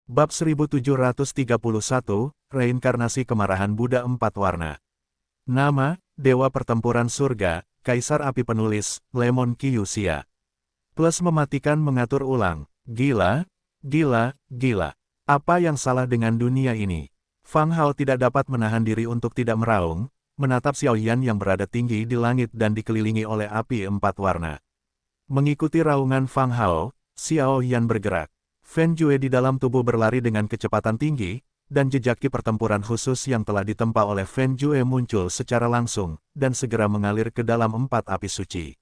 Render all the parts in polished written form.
Bab 1731, Reinkarnasi Kemarahan Buddha Empat Warna. Nama, Dewa Pertempuran Surga, Kaisar Api Penulis, Lemon Kyuxia. Plus mematikan mengatur ulang. Gila, gila, gila. Apa yang salah dengan dunia ini? Fang Hao tidak dapat menahan diri untuk tidak meraung, menatap Xiaoyan yang berada tinggi di langit dan dikelilingi oleh api empat warna. Mengikuti raungan Fang Hao, Xiaoyan bergerak. Fen Jue di dalam tubuh berlari dengan kecepatan tinggi, dan jejaki pertempuran khusus yang telah ditempa oleh Fen Jue muncul secara langsung, dan segera mengalir ke dalam empat api suci.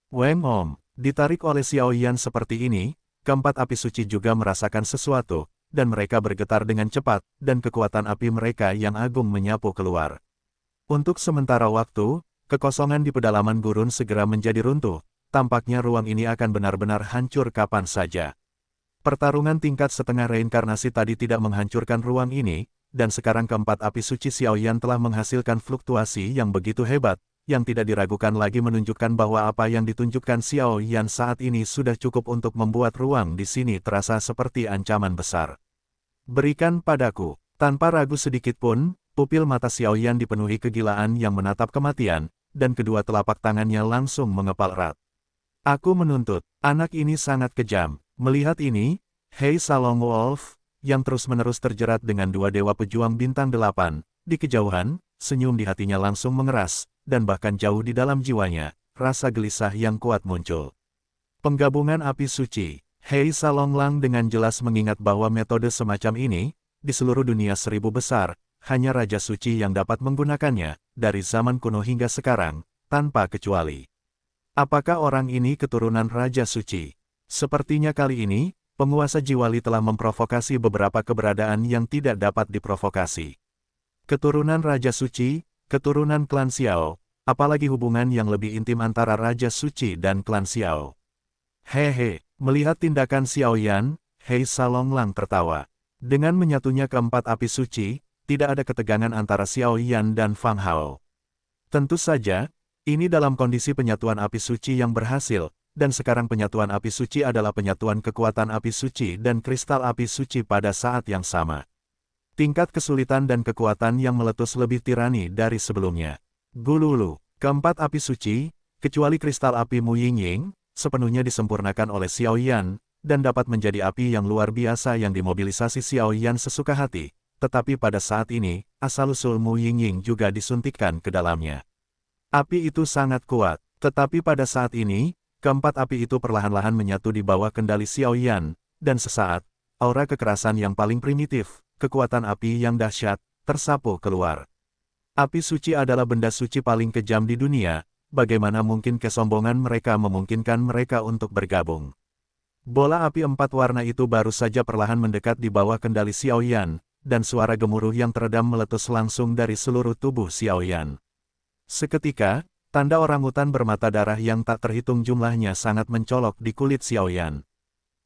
Weng Om, ditarik oleh Xiaoyan seperti ini, keempat api suci juga merasakan sesuatu, dan mereka bergetar dengan cepat, dan kekuatan api mereka yang agung menyapu keluar. Untuk sementara waktu, kekosongan di pedalaman gurun segera menjadi runtuh, tampaknya ruang ini akan benar-benar hancur kapan saja. Pertarungan tingkat setengah reinkarnasi tadi tidak menghancurkan ruang ini, dan sekarang keempat api suci Xiaoyan telah menghasilkan fluktuasi yang begitu hebat, yang tidak diragukan lagi menunjukkan bahwa apa yang ditunjukkan Xiaoyan saat ini sudah cukup untuk membuat ruang di sini terasa seperti ancaman besar. Berikan padaku. Tanpa ragu sedikit pun, pupil mata Xiaoyan dipenuhi kegilaan yang menatap kematian, dan kedua telapak tangannya langsung mengepal erat. Aku menuntut, anak ini sangat kejam. Melihat ini, Hei Salong Wolf, yang terus-menerus terjerat dengan dua dewa pejuang bintang 8, di kejauhan, senyum di hatinya langsung mengeras, dan bahkan jauh di dalam jiwanya, rasa gelisah yang kuat muncul. Penggabungan api suci, Hei Salong Lang dengan jelas mengingat bahwa metode semacam ini, di seluruh dunia 1000 besar, hanya Raja Suci yang dapat menggunakannya, dari zaman kuno hingga sekarang, tanpa kecuali. Apakah orang ini keturunan Raja Suci? Sepertinya kali ini, penguasa Jiwali telah memprovokasi beberapa keberadaan yang tidak dapat diprovokasi. Keturunan Raja Suci, keturunan klan Xiao, apalagi hubungan yang lebih intim antara Raja Suci dan klan Xiao. Hehe, melihat tindakan Xiaoyan, Hei Salong Lang tertawa. Dengan menyatunya keempat api suci, tidak ada ketegangan antara Xiaoyan dan Fang Hao. Tentu saja, ini dalam kondisi penyatuan api suci yang berhasil, dan sekarang penyatuan api suci adalah penyatuan kekuatan api suci dan kristal api suci pada saat yang sama. Tingkat kesulitan dan kekuatan yang meletus lebih tirani dari sebelumnya. Gululu, keempat api suci, kecuali kristal api Mu Yingying, sepenuhnya disempurnakan oleh Xiaoyan, dan dapat menjadi api yang luar biasa yang dimobilisasi Xiaoyan sesuka hati, tetapi pada saat ini, asal-usul Mu Yingying juga disuntikkan ke dalamnya. Api itu sangat kuat, tetapi pada saat ini, keempat api itu perlahan-lahan menyatu di bawah kendali Xiaoyan, dan sesaat, aura kekerasan yang paling primitif, kekuatan api yang dahsyat, tersapu keluar. Api suci adalah benda suci paling kejam di dunia, bagaimana mungkin kesombongan mereka memungkinkan mereka untuk bergabung. Bola api empat warna itu baru saja perlahan mendekat di bawah kendali Xiaoyan, dan suara gemuruh yang teredam meletus langsung dari seluruh tubuh Xiaoyan. Seketika, tanda orangutan bermata darah yang tak terhitung jumlahnya sangat mencolok di kulit Xiaoyan.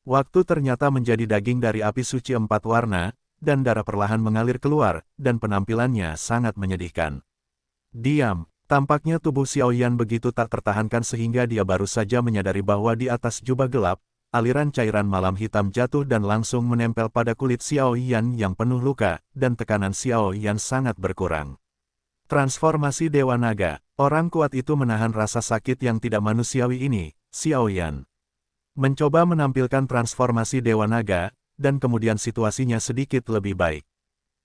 Waktu ternyata menjadi daging dari api suci empat warna, dan darah perlahan mengalir keluar, dan penampilannya sangat menyedihkan. Diam, tampaknya tubuh Xiaoyan begitu tak tertahankan sehingga dia baru saja menyadari bahwa di atas jubah gelap, aliran cairan malam hitam jatuh dan langsung menempel pada kulit Xiaoyan yang penuh luka, dan tekanan Xiaoyan sangat berkurang. Transformasi Dewa Naga. Orang kuat itu menahan rasa sakit yang tidak manusiawi ini, Xiaoyan. Mencoba menampilkan transformasi Dewa Naga, dan kemudian situasinya sedikit lebih baik.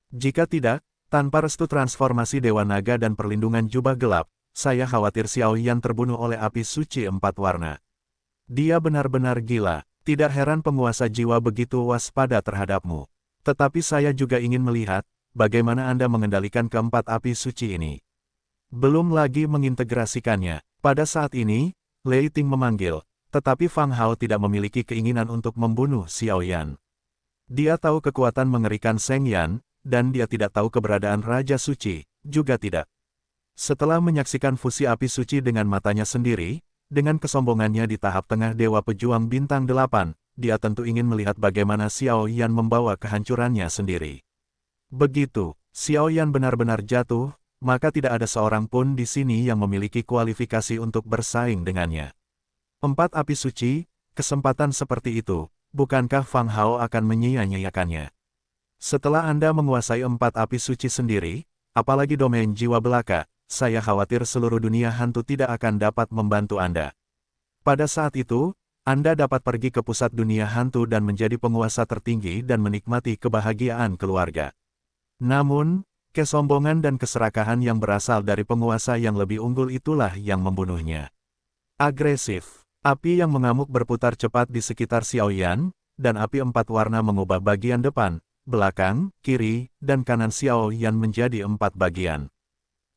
Jika tidak, tanpa restu transformasi Dewa Naga dan perlindungan jubah gelap, saya khawatir Xiaoyan terbunuh oleh api suci empat warna. Dia benar-benar gila, tidak heran penguasa jiwa begitu waspada terhadapmu. Tetapi saya juga ingin melihat, bagaimana Anda mengendalikan keempat api suci ini. Belum lagi mengintegrasikannya. Pada saat ini, Lei Ting memanggil, tetapi Fang Hao tidak memiliki keinginan untuk membunuh Xiaoyan. Dia tahu kekuatan mengerikan Seng Yan, dan dia tidak tahu keberadaan Raja Suci, juga tidak. Setelah menyaksikan fusi api suci dengan matanya sendiri, dengan kesombongannya di tahap tengah Dewa Pejuang Bintang 8, dia tentu ingin melihat bagaimana Xiaoyan membawa kehancurannya sendiri. Begitu, Xiaoyan benar-benar jatuh, maka tidak ada seorang pun di sini yang memiliki kualifikasi untuk bersaing dengannya. Empat api suci, kesempatan seperti itu, bukankah Fang Hao akan menyia-nyiakannya? Setelah Anda menguasai 4 api suci sendiri, apalagi domain jiwa belaka, saya khawatir seluruh dunia hantu tidak akan dapat membantu Anda. Pada saat itu, Anda dapat pergi ke pusat dunia hantu dan menjadi penguasa tertinggi dan menikmati kebahagiaan keluarga. Namun, kesombongan dan keserakahan yang berasal dari penguasa yang lebih unggul itulah yang membunuhnya. Agresif. Api yang mengamuk berputar cepat di sekitar Xiaoyan, dan api 4 warna mengubah bagian depan, belakang, kiri, dan kanan Xiaoyan menjadi 4 bagian.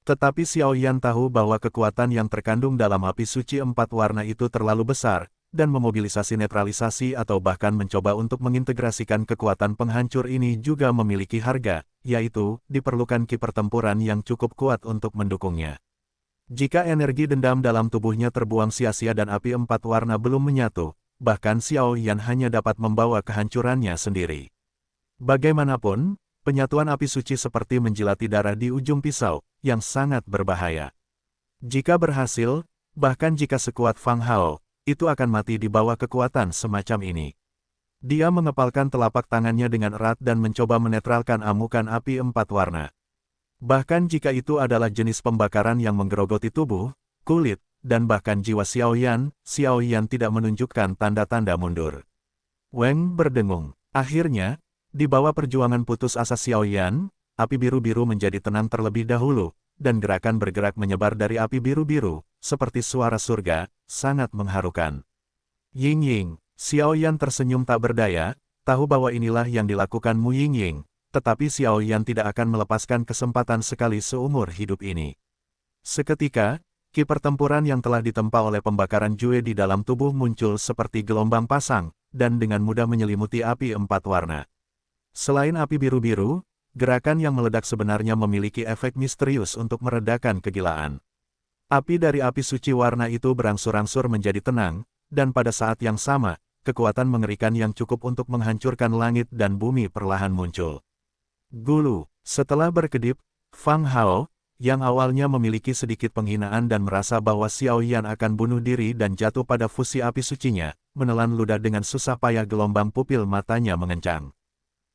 Tetapi Xiaoyan tahu bahwa kekuatan yang terkandung dalam api suci 4 warna itu terlalu besar, dan memobilisasi netralisasi atau bahkan mencoba untuk mengintegrasikan kekuatan penghancur ini juga memiliki harga, yaitu, diperlukan ki pertempuran yang cukup kuat untuk mendukungnya. Jika energi dendam dalam tubuhnya terbuang sia-sia dan api 4 warna belum menyatu, bahkan Xiaoyan hanya dapat membawa kehancurannya sendiri. Bagaimanapun, penyatuan api suci seperti menjilati darah di ujung pisau, yang sangat berbahaya. Jika berhasil, bahkan jika sekuat Fang Hao, itu akan mati di bawah kekuatan semacam ini. Dia mengepalkan telapak tangannya dengan erat dan mencoba menetralkan amukan api 4 warna. Bahkan jika itu adalah jenis pembakaran yang menggerogoti tubuh, kulit, dan bahkan jiwa Xiaoyan tidak menunjukkan tanda-tanda mundur. Weng berdengung. Akhirnya, di bawah perjuangan putus asa Xiaoyan, api biru-biru menjadi tenang terlebih dahulu, dan gerakan bergerak menyebar dari api biru-biru, seperti suara surga, sangat mengharukan. Ying-Ying, Xiaoyan tersenyum tak berdaya, tahu bahwa inilah yang dilakukan Mu Ying-Ying, tetapi Xiaoyan tidak akan melepaskan kesempatan sekali seumur hidup ini. Seketika, ki pertempuran yang telah ditempa oleh pembakaran Jue di dalam tubuh muncul seperti gelombang pasang, dan dengan mudah menyelimuti api 4 warna. Selain api biru-biru, gerakan yang meledak sebenarnya memiliki efek misterius untuk meredakan kegilaan. Api dari api suci warna itu berangsur-angsur menjadi tenang, dan pada saat yang sama, kekuatan mengerikan yang cukup untuk menghancurkan langit dan bumi perlahan muncul. Gulu, setelah berkedip, Fang Hao, yang awalnya memiliki sedikit penghinaan dan merasa bahwa Xiaoyan akan bunuh diri dan jatuh pada fusi api sucinya, menelan ludah dengan susah payah gelombang pupil matanya mengencang.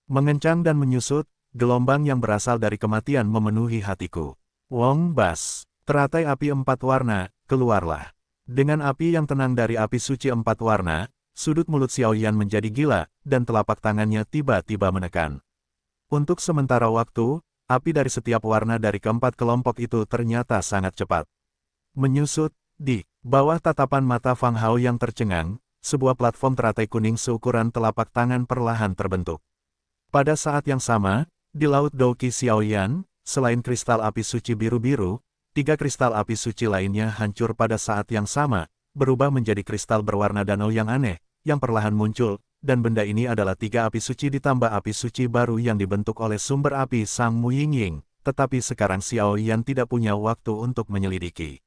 Mengencang dan menyusut, gelombang yang berasal dari kematian memenuhi hatiku. Wong Bas. Teratai api 4 warna, keluarlah. Dengan api yang tenang dari api suci 4 warna, sudut mulut Xiaoyan menjadi gila, dan telapak tangannya tiba-tiba menekan. Untuk sementara waktu, api dari setiap warna dari keempat kelompok itu ternyata sangat cepat. Menyusut, di bawah tatapan mata Fang Hao yang tercengang, sebuah platform teratai kuning seukuran telapak tangan perlahan terbentuk. Pada saat yang sama, di Laut Douqi Xiaoyan, selain kristal api suci biru-biru, 3 kristal api suci lainnya hancur pada saat yang sama, berubah menjadi kristal berwarna danau yang aneh, yang perlahan muncul, dan benda ini adalah 3 api suci ditambah api suci baru yang dibentuk oleh sumber api Sang Mu Ying-Ying, tetapi sekarang Xiaoyan tidak punya waktu untuk menyelidiki.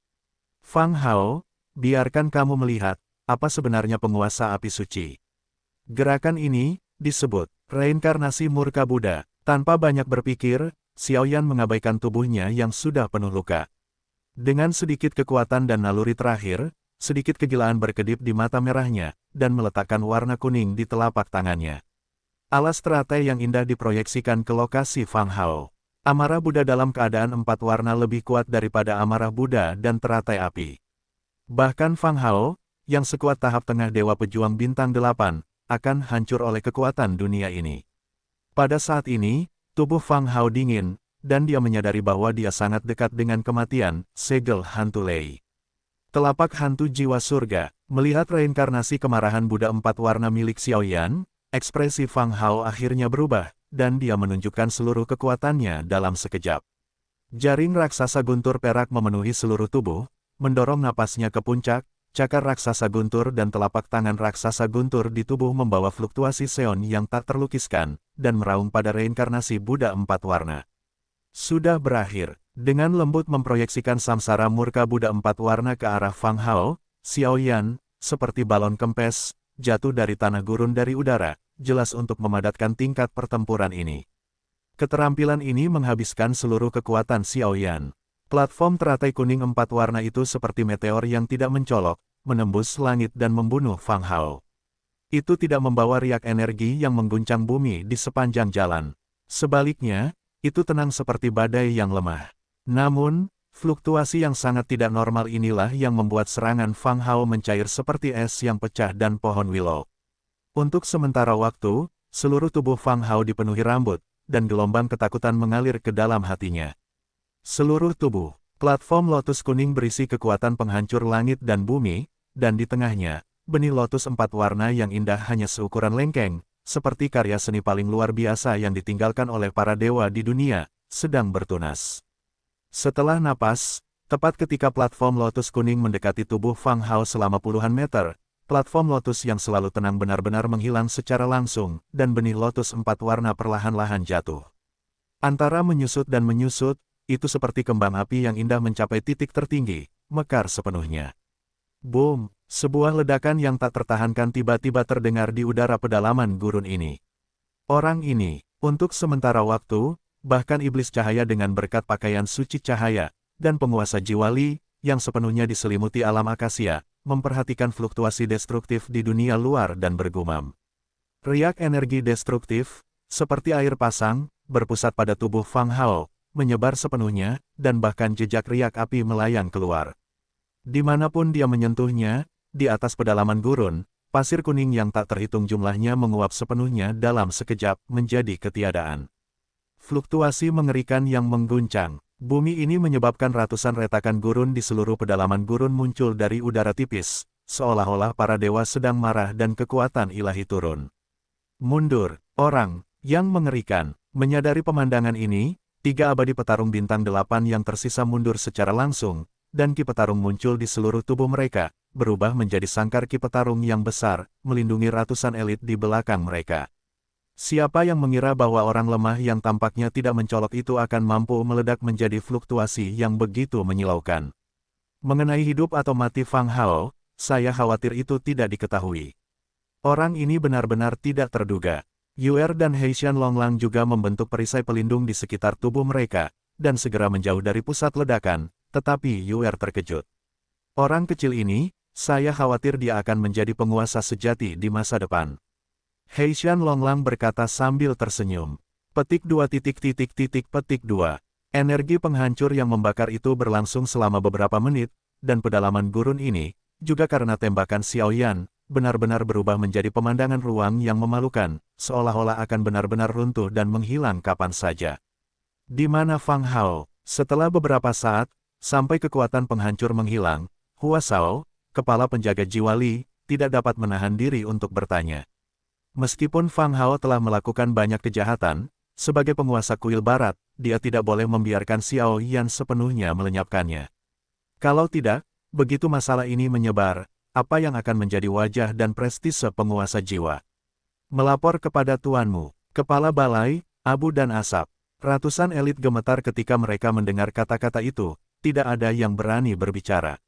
Fang Hao, biarkan kamu melihat, apa sebenarnya penguasa api suci. Gerakan ini, disebut, reinkarnasi murka Buddha. Tanpa banyak berpikir, Xiaoyan mengabaikan tubuhnya yang sudah penuh luka. Dengan sedikit kekuatan dan naluri terakhir, sedikit kegilaan berkedip di mata merahnya, dan meletakkan warna kuning di telapak tangannya. Alas teratai yang indah diproyeksikan ke lokasi Fang Hao. Amarah Buddha dalam keadaan 4 warna lebih kuat daripada amarah Buddha dan teratai api. Bahkan Fang Hao, yang sekuat tahap tengah Dewa Pejuang Bintang 8, akan hancur oleh kekuatan dunia ini. Pada saat ini, tubuh Fang Hao dingin, dan dia menyadari bahwa dia sangat dekat dengan kematian, segel hantu Lei. Telapak hantu jiwa surga, melihat reinkarnasi kemarahan Buddha 4 warna milik Xiaoyan, ekspresi Fang Hao akhirnya berubah, dan dia menunjukkan seluruh kekuatannya dalam sekejap. Jaring raksasa guntur perak memenuhi seluruh tubuh, mendorong napasnya ke puncak, cakar raksasa guntur dan telapak tangan raksasa guntur di tubuh membawa fluktuasi seon yang tak terlukiskan, dan meraung pada reinkarnasi Buddha 4 warna. Sudah berakhir. Dengan lembut memproyeksikan samsara murka Buddha 4 warna ke arah Fang Hao, Xiaoyan, seperti balon kempes, jatuh dari tanah gurun dari udara, jelas untuk memadatkan tingkat pertempuran ini. Keterampilan ini menghabiskan seluruh kekuatan Xiaoyan. Platform teratai kuning 4 warna itu seperti meteor yang tidak mencolok, menembus langit dan membunuh Fang Hao. Itu tidak membawa riak energi yang mengguncang bumi di sepanjang jalan. Sebaliknya, itu tenang seperti badai yang lemah. Namun, fluktuasi yang sangat tidak normal inilah yang membuat serangan Fang Hao mencair seperti es yang pecah dan pohon willow. Untuk sementara waktu, seluruh tubuh Fang Hao dipenuhi rambut, dan gelombang ketakutan mengalir ke dalam hatinya. Seluruh tubuh, platform lotus kuning berisi kekuatan penghancur langit dan bumi, dan di tengahnya, benih lotus 4 warna yang indah hanya seukuran lengkeng, seperti karya seni paling luar biasa yang ditinggalkan oleh para dewa di dunia, sedang bertunas. Setelah napas, tepat ketika platform lotus kuning mendekati tubuh Fang Hao selama puluhan meter, platform lotus yang selalu tenang benar-benar menghilang secara langsung, dan benih lotus 4 warna perlahan-lahan jatuh. Antara menyusut dan menyusut, itu seperti kembang api yang indah mencapai titik tertinggi, mekar sepenuhnya. Boom! Sebuah ledakan yang tak tertahankan tiba-tiba terdengar di udara pedalaman gurun ini. Orang ini, untuk sementara waktu, bahkan iblis cahaya dengan berkat pakaian suci cahaya, dan penguasa jiwa Li, yang sepenuhnya diselimuti alam akasia, memperhatikan fluktuasi destruktif di dunia luar dan bergumam. Riak energi destruktif, seperti air pasang, berpusat pada tubuh Fang Hao, menyebar sepenuhnya, dan bahkan jejak riak api melayang keluar. Dimanapun dia menyentuhnya, di atas pedalaman gurun, pasir kuning yang tak terhitung jumlahnya menguap sepenuhnya dalam sekejap menjadi ketiadaan. Fluktuasi mengerikan yang mengguncang. Bumi ini menyebabkan ratusan retakan gurun di seluruh pedalaman gurun muncul dari udara tipis, seolah-olah para dewa sedang marah dan kekuatan ilahi turun. Mundur, orang, yang mengerikan. Menyadari pemandangan ini, 3 abadi petarung bintang 8 yang tersisa mundur secara langsung, dan ki petarung muncul di seluruh tubuh mereka, berubah menjadi sangkar ki petarung yang besar, melindungi ratusan elit di belakang mereka. Siapa yang mengira bahwa orang lemah yang tampaknya tidak mencolok itu akan mampu meledak menjadi fluktuasi yang begitu menyilaukan. Mengenai hidup atau mati Fang Hao, saya khawatir itu tidak diketahui. Orang ini benar-benar tidak terduga. Yuer dan Heishan Longlang juga membentuk perisai pelindung di sekitar tubuh mereka, dan segera menjauh dari pusat ledakan, tetapi Yuer terkejut. Orang kecil ini, saya khawatir dia akan menjadi penguasa sejati di masa depan. Heishan Longlang berkata sambil tersenyum. Petik 2. Petik 2. Energi penghancur yang membakar itu berlangsung selama beberapa menit, dan pedalaman gurun ini, juga karena tembakan Xiao Yan, benar-benar berubah menjadi pemandangan ruang yang memalukan, seolah-olah akan benar-benar runtuh dan menghilang kapan saja. Di mana Fang Hao? Setelah beberapa saat, sampai kekuatan penghancur menghilang, Hua Shao, kepala penjaga jiwa Li, tidak dapat menahan diri untuk bertanya. Meskipun Fang Hao telah melakukan banyak kejahatan, sebagai penguasa kuil barat, dia tidak boleh membiarkan Xiao Yan sepenuhnya melenyapkannya. Kalau tidak, begitu masalah ini menyebar, apa yang akan menjadi wajah dan prestise penguasa jiwa? Melapor kepada tuanmu, kepala balai, abu dan asap. Ratusan elit gemetar ketika mereka mendengar kata-kata itu, tidak ada yang berani berbicara.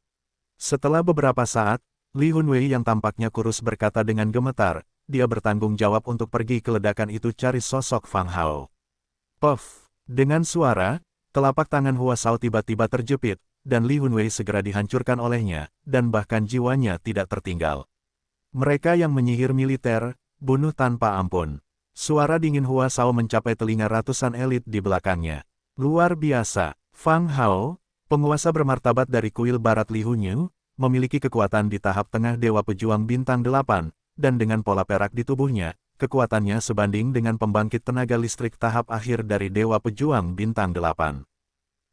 Setelah beberapa saat, Li Hunwei yang tampaknya kurus berkata dengan gemetar, dia bertanggung jawab untuk pergi ke ledakan itu cari sosok Fang Hao. Puff! Dengan suara, telapak tangan Hua Shao tiba-tiba terjepit, dan Li Hunwei segera dihancurkan olehnya, dan bahkan jiwanya tidak tertinggal. Mereka yang menyihir militer, bunuh tanpa ampun. Suara dingin Hua Shao mencapai telinga ratusan elit di belakangnya. Luar biasa, Fang Hao, penguasa bermartabat dari kuil barat Li Hunyu, memiliki kekuatan di tahap tengah Dewa Pejuang Bintang 8, dan dengan pola perak di tubuhnya, kekuatannya sebanding dengan pembangkit tenaga listrik tahap akhir dari Dewa Pejuang Bintang 8.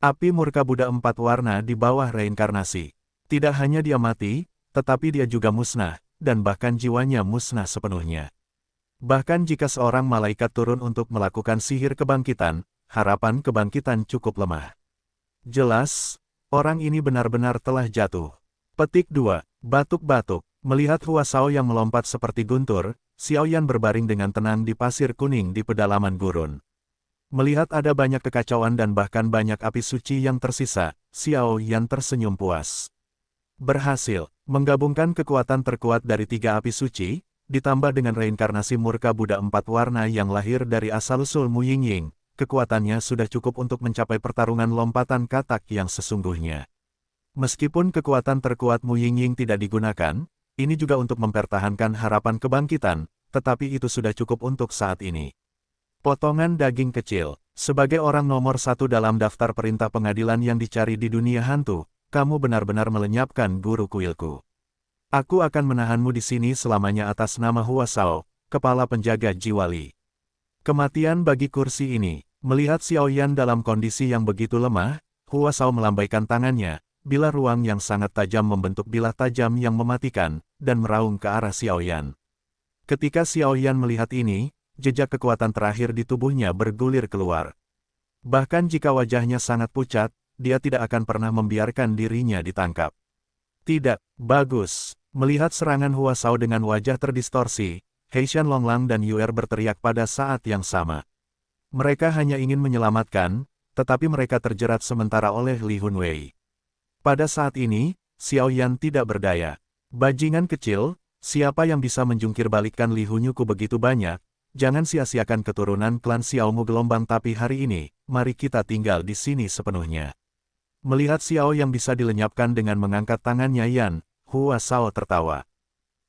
Api murka Buddha 4 warna di bawah reinkarnasi. Tidak hanya dia mati, tetapi dia juga musnah, dan bahkan jiwanya musnah sepenuhnya. Bahkan jika seorang malaikat turun untuk melakukan sihir kebangkitan, harapan kebangkitan cukup lemah. Jelas, orang ini benar-benar telah jatuh. Petik 2. Batuk-batuk. Melihat Hua Shao yang melompat seperti guntur, Xiao Yan berbaring dengan tenang di pasir kuning di pedalaman gurun. Melihat ada banyak kekacauan dan bahkan banyak api suci yang tersisa, Xiao Yan tersenyum puas. Berhasil, menggabungkan kekuatan terkuat dari 3 api suci, ditambah dengan reinkarnasi murka Buddha 4 warna yang lahir dari asal-usul Mu Yingying, kekuatannya sudah cukup untuk mencapai pertarungan lompatan katak yang sesungguhnya. Meskipun kekuatan terkuat Mu Yingying tidak digunakan, ini juga untuk mempertahankan harapan kebangkitan, tetapi itu sudah cukup untuk saat ini. Potongan daging kecil. Sebagai orang nomor satu dalam daftar perintah pengadilan yang dicari di dunia hantu, kamu benar-benar melenyapkan guru kuilku. Aku akan menahanmu di sini selamanya atas nama Hua Shao, kepala penjaga jiwa Li. Kematian bagi kursi ini. Melihat Xiao Yan dalam kondisi yang begitu lemah, Hua Shao melambaikan tangannya, bilah ruang yang sangat tajam membentuk bilah tajam yang mematikan, dan meraung ke arah Xiao Yan. Ketika Xiao Yan melihat ini, jejak kekuatan terakhir di tubuhnya bergulir keluar. Bahkan jika wajahnya sangat pucat, dia tidak akan pernah membiarkan dirinya ditangkap. Tidak, bagus. Melihat serangan Hua Shao dengan wajah terdistorsi, Heishan Longlang dan Yuer berteriak pada saat yang sama. Mereka hanya ingin menyelamatkan, tetapi mereka terjerat sementara oleh Li Hunwei. Pada saat ini, Xiao Yan tidak berdaya. Bajingan kecil, siapa yang bisa menjungkir balikkan Li Hunyuku begitu banyak? Jangan sia-siakan keturunan klan Xiaomu gelombang tapi hari ini, mari kita tinggal di sini sepenuhnya. Melihat Xiao yang bisa dilenyapkan dengan mengangkat tangannya Yan, Hua Shao tertawa.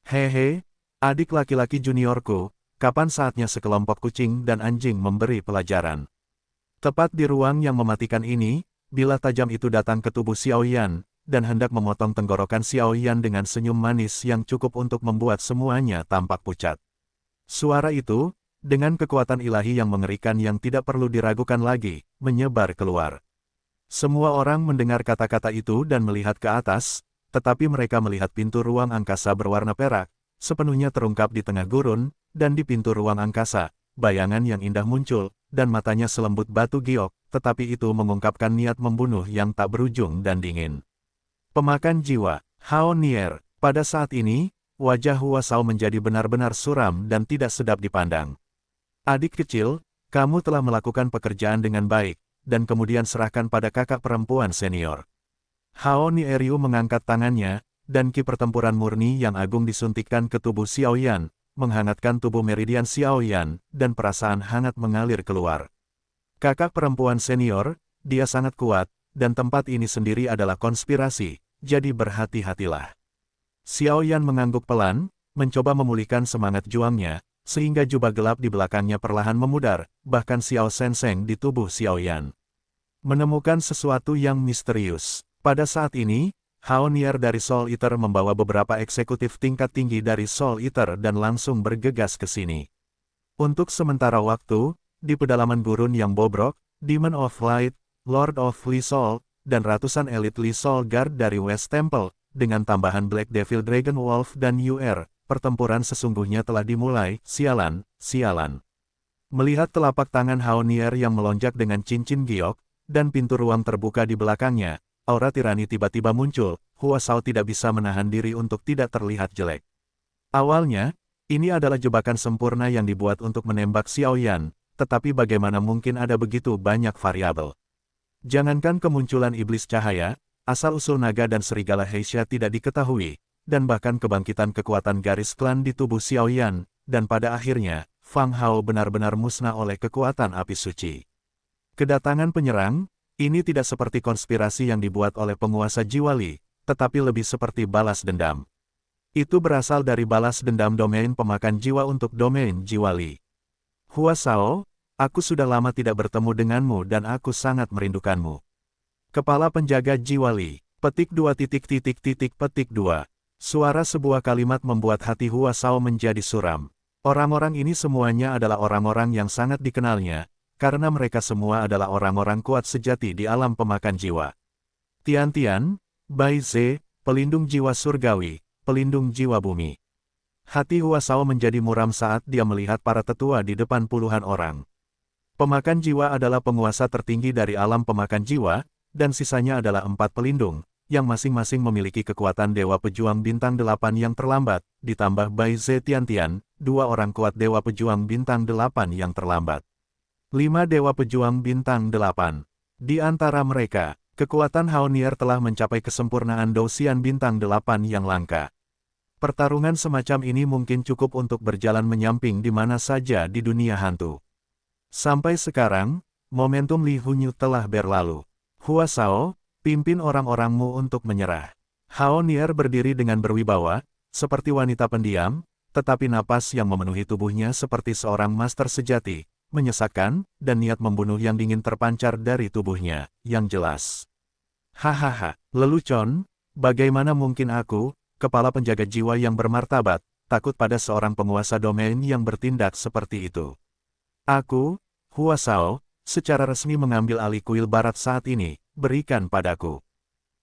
Hehe, adik laki-laki juniorku, kapan saatnya sekelompok kucing dan anjing memberi pelajaran? Tepat di ruang yang mematikan ini, bilah tajam itu datang ke tubuh Xiao Yan, dan hendak memotong tenggorokan Xiao Yan dengan senyum manis yang cukup untuk membuat semuanya tampak pucat. Suara itu, dengan kekuatan ilahi yang mengerikan yang tidak perlu diragukan lagi, menyebar keluar. Semua orang mendengar kata-kata itu dan melihat ke atas, tetapi mereka melihat pintu ruang angkasa berwarna perak, sepenuhnya terungkap di tengah gurun, dan di pintu ruang angkasa, bayangan yang indah muncul, dan matanya selembut batu giok, tetapi itu mengungkapkan niat membunuh yang tak berujung dan dingin. Pemakan jiwa, Hao Nier, pada saat ini, wajah Hua Shao menjadi benar-benar suram dan tidak sedap dipandang. Adik kecil, kamu telah melakukan pekerjaan dengan baik, dan kemudian serahkan pada kakak perempuan senior. Hao Nieryu mengangkat tangannya, dan ki pertempuran murni yang agung disuntikkan ke tubuh Xiao Yan, menghangatkan tubuh meridian Xiao Yan, dan perasaan hangat mengalir keluar. Kakak perempuan senior, dia sangat kuat, dan tempat ini sendiri adalah konspirasi, jadi berhati-hatilah. Xiao Yan mengangguk pelan, mencoba memulihkan semangat juangnya, sehingga jubah gelap di belakangnya perlahan memudar, bahkan Xiao Senseng di tubuh Xiao Yan menemukan sesuatu yang misterius. Pada saat ini, Hao Nier dari Soul Eater membawa beberapa eksekutif tingkat tinggi dari Soul Eater dan langsung bergegas ke sini. Untuk sementara waktu, di pedalaman gurun yang bobrok, Demon of Light, Lord of Li Soul, dan ratusan elit Li Soul Guard dari West Temple, dengan tambahan Black Devil Dragon Wolf dan UR, pertempuran sesungguhnya telah dimulai. Sialan, sialan. Melihat telapak tangan Hao Nier yang melonjak dengan cincin giok, dan pintu ruang terbuka di belakangnya, aura tirani tiba-tiba muncul. Hua Shao tidak bisa menahan diri untuk tidak terlihat jelek. Awalnya, ini adalah jebakan sempurna yang dibuat untuk menembak Xiao Yan, tetapi bagaimana mungkin ada begitu banyak variabel? Jangankan kemunculan iblis cahaya, asal-usul naga dan serigala Heisha tidak diketahui, dan bahkan kebangkitan kekuatan garis klan di tubuh Xiao Yan, dan pada akhirnya, Fang Hao benar-benar musnah oleh kekuatan api suci. Kedatangan penyerang, ini tidak seperti konspirasi yang dibuat oleh penguasa jiwa Li, tetapi lebih seperti balas dendam. Itu berasal dari balas dendam domain pemakan jiwa untuk domain jiwa Li. Hua Shao, aku sudah lama tidak bertemu denganmu dan aku sangat merindukanmu. Kepala penjaga jiwa Li, petik 2. Petik 2. Suara sebuah kalimat membuat hati Hua Shao menjadi suram. Orang-orang ini semuanya adalah orang-orang yang sangat dikenalnya, karena mereka semua adalah orang-orang kuat sejati di alam pemakan jiwa. Tian-Tian, Bai Ze, pelindung jiwa surgawi, pelindung jiwa bumi. Hati Hua Shao menjadi muram saat dia melihat para tetua di depan puluhan orang. Pemakan jiwa adalah penguasa tertinggi dari alam pemakan jiwa, dan sisanya adalah 4 pelindung, yang masing-masing memiliki kekuatan Dewa Pejuang Bintang 8 yang terlambat, ditambah Bai Ze Tian-Tian, 2 orang kuat Dewa Pejuang Bintang 8 yang terlambat. 5 Dewa Pejuang Bintang 8. Di antara mereka, kekuatan Hao Nier telah mencapai kesempurnaan Douxian Bintang 8 yang langka. Pertarungan semacam ini mungkin cukup untuk berjalan menyamping di mana saja di dunia hantu. Sampai sekarang, momentum Li Hunyu telah berlalu. Hua Shao, pimpin orang-orangmu untuk menyerah. Hao Nier berdiri dengan berwibawa, seperti wanita pendiam, tetapi napas yang memenuhi tubuhnya seperti seorang master sejati, menyesakkan, dan niat membunuh yang dingin terpancar dari tubuhnya, yang jelas. Hahaha, lelucon, bagaimana mungkin aku, kepala penjaga jiwa yang bermartabat, takut pada seorang penguasa domain yang bertindak seperti itu. Aku, Hua Shao, secara resmi mengambil alih kuil barat saat ini, berikan padaku.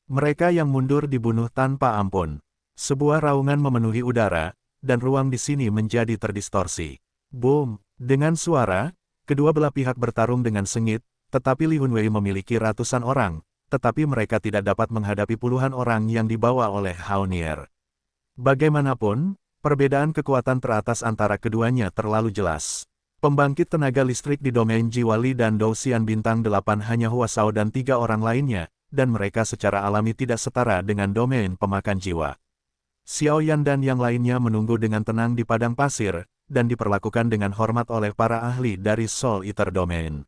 Mereka yang mundur dibunuh tanpa ampun. Sebuah raungan memenuhi udara, dan ruang di sini menjadi terdistorsi. Boom! Dengan suara, kedua belah pihak bertarung dengan sengit, tetapi Li Hunwei memiliki ratusan orang, tetapi mereka tidak dapat menghadapi puluhan orang yang dibawa oleh Hao Nier. Bagaimanapun, perbedaan kekuatan teratas antara keduanya terlalu jelas. Pembangkit tenaga listrik di domain Jiwa Li dan Douxian Bintang 8 hanya Hua Shao dan 3 orang lainnya, dan mereka secara alami tidak setara dengan domain pemakan jiwa. Xiao Yan dan yang lainnya menunggu dengan tenang di padang pasir, dan diperlakukan dengan hormat oleh para ahli dari Soul Eater Domain.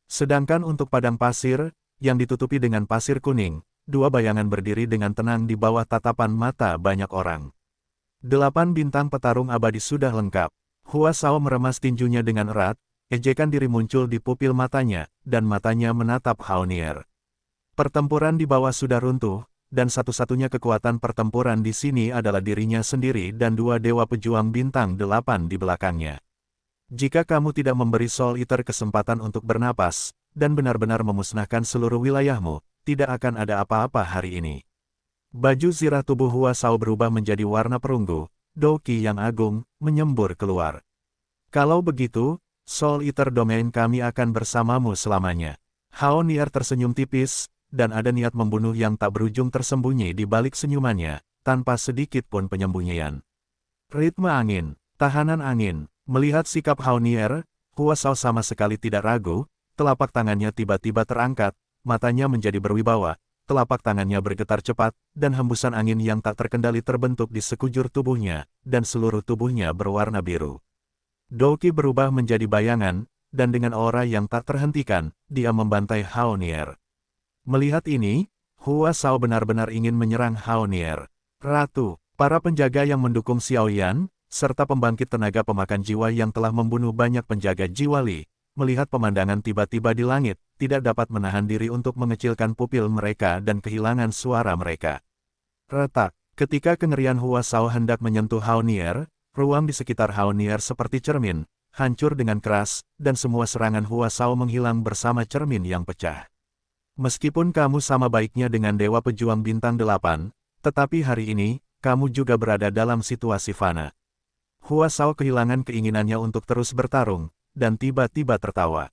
Sedangkan untuk padang pasir, yang ditutupi dengan pasir kuning, dua bayangan berdiri dengan tenang di bawah tatapan mata banyak orang. 8 bintang petarung abadi sudah lengkap. Hua Shao meremas tinjunya dengan erat, ejekan diri muncul di pupil matanya, dan matanya menatap Hao Nier. Pertempuran di bawah sudah runtuh, dan satu-satunya kekuatan pertempuran di sini adalah dirinya sendiri dan dua dewa pejuang bintang 8 di belakangnya. Jika kamu tidak memberi Soul Eater kesempatan untuk bernapas, dan benar-benar memusnahkan seluruh wilayahmu, tidak akan ada apa-apa hari ini. Baju zirah tubuh Hua Shao berubah menjadi warna perunggu, Doki yang agung, menyembur keluar. Kalau begitu, Soul Eater Domain kami akan bersamamu selamanya. Hao Nier tersenyum tipis, dan ada niat membunuh yang tak berujung tersembunyi di balik senyumannya, tanpa sedikit pun penyembunyian. Ritme angin, tahanan angin, melihat sikap Hao Nier, Hua Shao sama sekali tidak ragu, telapak tangannya tiba-tiba terangkat, matanya menjadi berwibawa, telapak tangannya bergetar cepat, dan hembusan angin yang tak terkendali terbentuk di sekujur tubuhnya, dan seluruh tubuhnya berwarna biru. Doki berubah menjadi bayangan, dan dengan aura yang tak terhentikan, dia membantai Hao Nier. Melihat ini, Hua Shao benar-benar ingin menyerang Hao Nier. Ratu, para penjaga yang mendukung Xiao Yan, serta pembangkit tenaga pemakan jiwa yang telah membunuh banyak penjaga jiwa Li, melihat pemandangan tiba-tiba di langit, tidak dapat menahan diri untuk mengecilkan pupil mereka dan kehilangan suara mereka. Retak, ketika kengerian Hua Shao hendak menyentuh Hao Nier, ruang di sekitar Hao Nier seperti cermin, hancur dengan keras, dan semua serangan Hua Shao menghilang bersama cermin yang pecah. Meskipun kamu sama baiknya dengan Dewa Pejuang Bintang 8, tetapi hari ini, kamu juga berada dalam situasi fana. Hua Shao kehilangan keinginannya untuk terus bertarung, dan tiba-tiba tertawa.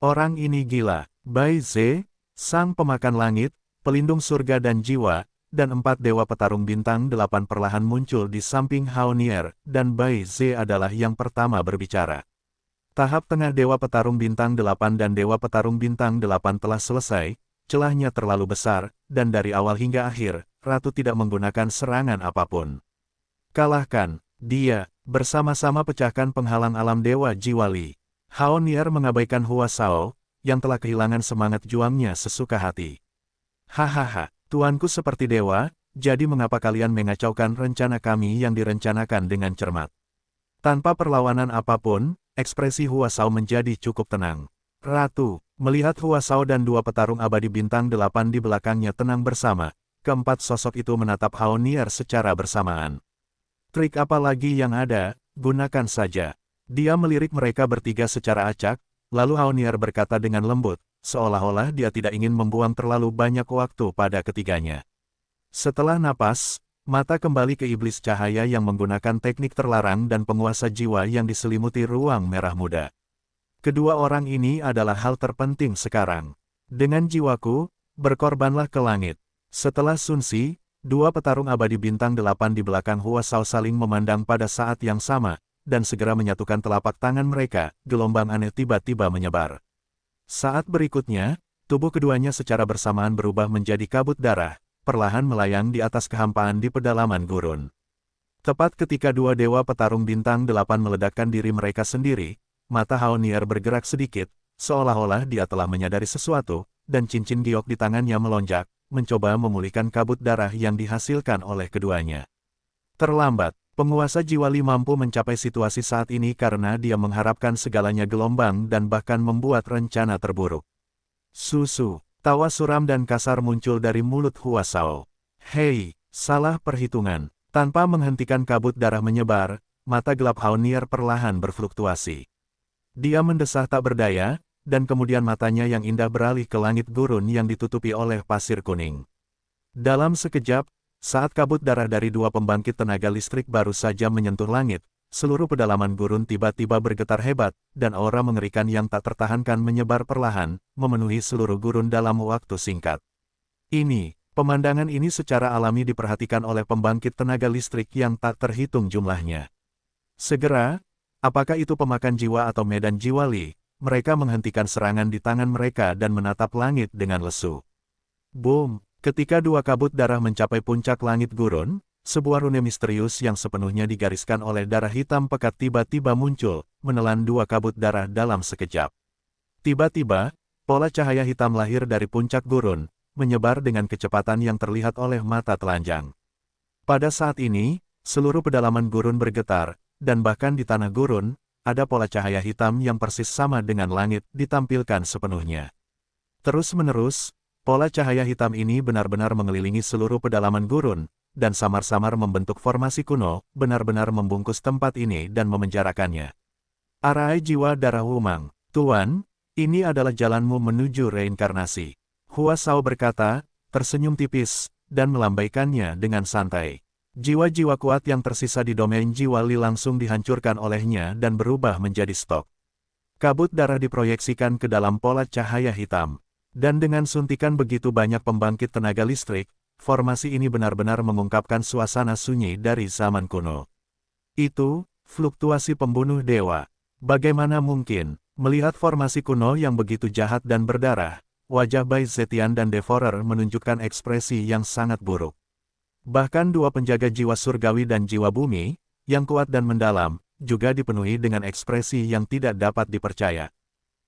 Orang ini gila. Bai Ze, sang pemakan langit, pelindung surga dan jiwa, dan 4 dewa petarung bintang 8 perlahan muncul di samping Hao Nier, dan Bai Ze adalah yang pertama berbicara. Tahap tengah Dewa Petarung Bintang 8 dan Dewa Petarung Bintang 8 telah selesai, celahnya terlalu besar, dan dari awal hingga akhir, Ratu tidak menggunakan serangan apapun. Kalahkan dia, bersama-sama pecahkan penghalang alam Dewa Jiwa Li. Hao Nier mengabaikan Hua Shao, yang telah kehilangan semangat juangnya sesuka hati. Hahaha, tuanku seperti dewa, jadi mengapa kalian mengacaukan rencana kami yang direncanakan dengan cermat? Tanpa perlawanan apapun, ekspresi Hua Shao menjadi cukup tenang. Ratu, melihat Hua Shao dan dua petarung abadi bintang 8 di belakangnya tenang bersama, keempat sosok itu menatap Hao Nier secara bersamaan. Trik apa lagi yang ada, gunakan saja. Dia melirik mereka bertiga secara acak, lalu Hao Nier berkata dengan lembut, seolah-olah dia tidak ingin membuang terlalu banyak waktu pada ketiganya. Setelah napas, mata kembali ke iblis cahaya yang menggunakan teknik terlarang dan penguasa jiwa yang diselimuti ruang merah muda. Kedua orang ini adalah hal terpenting sekarang. Dengan jiwaku, berkorbanlah ke langit. Setelah Sunsi, dua petarung abadi bintang 8 di belakang Hua Shao saling memandang pada saat yang sama, dan segera menyatukan telapak tangan mereka, gelombang aneh tiba-tiba menyebar. Saat berikutnya, tubuh keduanya secara bersamaan berubah menjadi kabut darah, perlahan melayang di atas kehampaan di pedalaman gurun. Tepat ketika dua dewa petarung bintang 8 meledakkan diri mereka sendiri, mata Hao Nier bergerak sedikit, seolah-olah dia telah menyadari sesuatu, dan cincin giok di tangannya melonjak, mencoba memulihkan kabut darah yang dihasilkan oleh keduanya. Terlambat, Penguasa jiwa Li mampu mencapai situasi saat ini karena dia mengharapkan segalanya gelombang dan bahkan membuat rencana terburuk. Susu, tawa suram dan kasar muncul dari mulut Hua Shao. Hei, salah perhitungan. Tanpa menghentikan kabut darah menyebar, mata gelap Haonier perlahan berfluktuasi. Dia mendesah tak berdaya, dan kemudian matanya yang indah beralih ke langit gurun yang ditutupi oleh pasir kuning. Dalam sekejap, saat kabut darah dari dua pembangkit tenaga listrik baru saja menyentuh langit, seluruh pedalaman gurun tiba-tiba bergetar hebat, dan aura mengerikan yang tak tertahankan menyebar perlahan, memenuhi seluruh gurun dalam waktu singkat. Pemandangan ini secara alami diperhatikan oleh pembangkit tenaga listrik yang tak terhitung jumlahnya. Segera, apakah itu pemakan jiwa atau medan jiwa Li, mereka menghentikan serangan di tangan mereka dan menatap langit dengan lesu. Boom! Ketika dua kabut darah mencapai puncak langit gurun, sebuah rune misterius yang sepenuhnya digariskan oleh darah hitam pekat tiba-tiba muncul, menelan dua kabut darah dalam sekejap. Tiba-tiba, pola cahaya hitam lahir dari puncak gurun, menyebar dengan kecepatan yang terlihat oleh mata telanjang. Pada saat ini, seluruh pedalaman gurun bergetar, dan bahkan di tanah gurun, ada pola cahaya hitam yang persis sama dengan langit ditampilkan sepenuhnya. Terus-menerus, pola cahaya hitam ini benar-benar mengelilingi seluruh pedalaman gurun, dan samar-samar membentuk formasi kuno, benar-benar membungkus tempat ini dan memenjarakannya. Arai jiwa darah Wumang, Tuan, ini adalah jalanmu menuju reinkarnasi. Hua Shao berkata, tersenyum tipis, dan melambaikannya dengan santai. Jiwa-jiwa kuat yang tersisa di domain jiwa Li langsung dihancurkan olehnya dan berubah menjadi stok. Kabut darah diproyeksikan ke dalam pola cahaya hitam. Dan dengan suntikan begitu banyak pembangkit tenaga listrik, formasi ini benar-benar mengungkapkan suasana sunyi dari zaman kuno. Itu, fluktuasi pembunuh dewa. Bagaimana mungkin, melihat formasi kuno yang begitu jahat dan berdarah, wajah Bai Zetian dan Devourer menunjukkan ekspresi yang sangat buruk. Bahkan dua penjaga jiwa surgawi dan jiwa bumi, yang kuat dan mendalam, juga dipenuhi dengan ekspresi yang tidak dapat dipercaya.